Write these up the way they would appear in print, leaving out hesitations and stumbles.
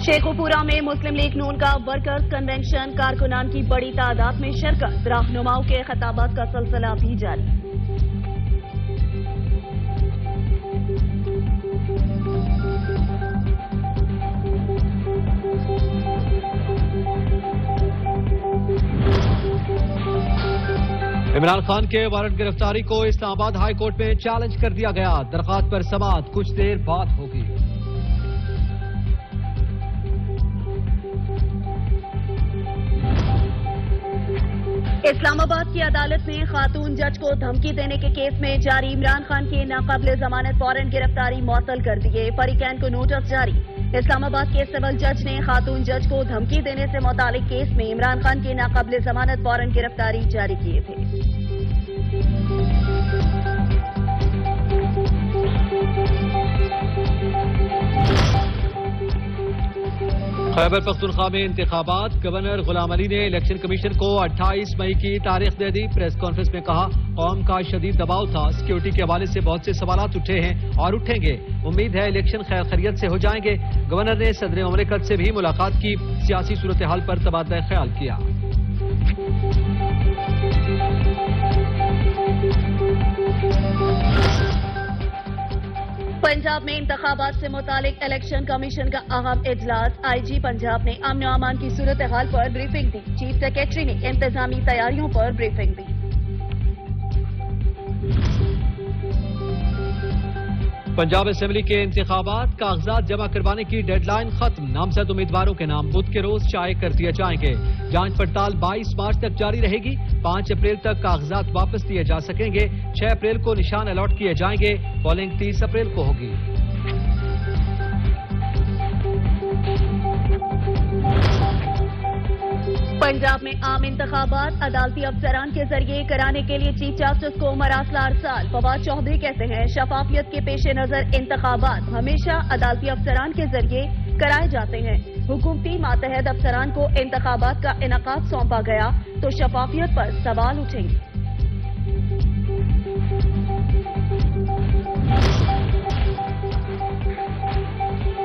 शेखोपुरा में मुस्लिम लीग नून का workers convention, कारकुनान की बड़ी तादाद में शिरकत, रहनुमाओं के खिताबात का सिलसिला भी जारी। इमरान खान के वारंट गिरफ्तारी को इस्लामाबाद हाई कोर्ट में चैलेंज कर दिया गया। दरख्वास्त पर समाअत कुछ देर बाद होगी। इस्लामाबाद की अदालत ने खातून जज को धमकी देने के केस में जारी इमरान खान के नाकाबिले जमानत वारंट गिरफ्तारी मुअत्तल कर दिए। फरीकैन को नोटिस जारी। इस्लामाबाद के सिविल जज ने खातून जज को धमकी देने से मुतालिक केस में इमरान खान के नाकाबिले जमानत वारंट गिरफ्तारी जारी किए थे। खैबर पख्तूनख्वा में इंतखाबात, गवर्नर गुलाम अली ने इलेक्शन कमीशन को 28 मई की तारीख दे दी। प्रेस कॉन्फ्रेंस में कहा, कौम का शदीद दबाव था, सिक्योरिटी के हवाले से बहुत से सवालात उठे हैं और उठेंगे। उम्मीद है इलेक्शन खैर खैरियत से हो जाएंगे। गवर्नर ने सदर ममलिकत से भी मुलाकात की, सियासी सूरत हाल पर तबादला ख्याल किया। पंजाब में इंतखाबात से मुतालिक इलेक्शन कमीशन का अहम इजलास। आईजी पंजाब ने अमन व अमान की सूरत हाल पर ब्रीफिंग दी। चीफ सेक्रेटरी ने इंतजामी तैयारियों पर ब्रीफिंग दी। पंजाब असेंबली के इंतखाबात, कागजात जमा करवाने की डेडलाइन खत्म। नामजद उम्मीदवारों के नाम बुध के रोज शाये कर दिए जाएंगे। जांच पड़ताल 22 मार्च तक जारी रहेगी। 5 अप्रैल तक कागजात वापस लिए जा सकेंगे। 6 अप्रैल को निशान अलॉट किए जाएंगे। पोलिंग 30 अप्रैल को होगी। पंजाब में आम इंतखाबात अदालती अफसरान के जरिए कराने के लिए चीफ जस्टिस को मरासला अरसाल। फवाद चौधरी कहते हैं, शफाफियत के पेश नजर इंतखाबात हमेशा अदालती अफसरान के जरिए कराए जाते हैं। हुकूमती मातहत अफसरान को इंतखाबात का इनकाद सौंपा गया तो शफाफियत पर सवाल उठेंगे।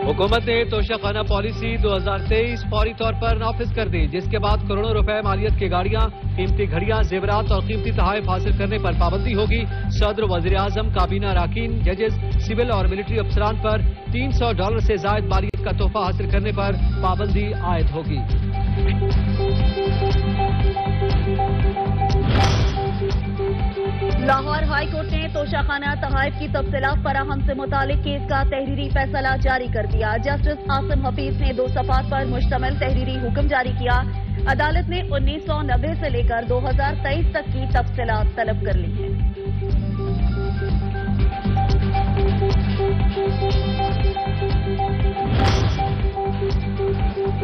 हुकूमत ने तोशाखाना पॉलिसी 2023 फौरी तौर पर नाफिज कर दी, जिसके बाद करोड़ों रुपए मालियत की गाड़ियां, कीमती घड़ियां, जेवरात और कीमती तोहफे हासिल करने पर पाबंदी होगी। सदर, वजीर आजम, काबीना अरकान, जजेस, सिविल और मिलिट्री अफसरान पर $300 से जायद मालियत का तोहफा हासिल करने पर पाबंदी आयद होगी। लाहौर हाई कोर्ट ने तोशाखाना तोहफे की तफसीलात फराहम से मुतालिक केस का तहरीरी फैसला जारी कर दिया। जस्टिस आसिम हफीज ने 2 सफ़ात पर मुश्तमिल तहरीरी हुक्म जारी किया। अदालत ने 1990 से लेकर 2023 तक की तफसीलात तलब कर ली है।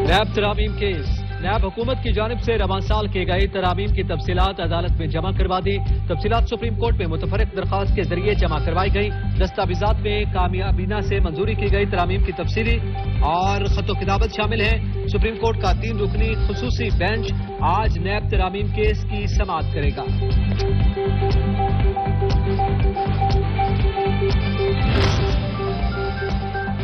नैब तरामीम केस, नैब हुकूमत की जानिब से रवां साल किए गए तरामीम की तफसीलात अदालत में जमा करवा दी। तफसीलात सुप्रीम कोर्ट में मुतफरिक दरखास्त के जरिए जमा करवाई गई। दस्तावेजात में कामयाबीना से मंजूरी की गई तरामीम की तफसीली और खतो किताबत शामिल है। सुप्रीम कोर्ट का 3 रुकनी खुसूसी बेंच आज नैब तरामीम केस की समाअत करेगा।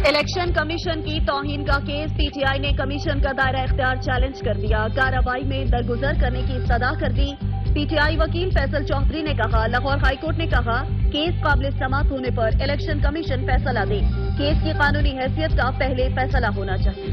इलेक्शन कमीशन की तौहीन का केस, पीटीआई ने कमीशन का दायरा इख्तियार चैलेंज कर दिया। कार्रवाई में दरगुजर करने की सदा कर दी। पीटीआई वकील फैसल चौधरी ने कहा, लाहौर हाई कोर्ट ने कहा, केस काबिल समाअत होने पर इलेक्शन कमीशन फैसला दे। केस की कानूनी हैसियत का पहले फैसला होना चाहिए।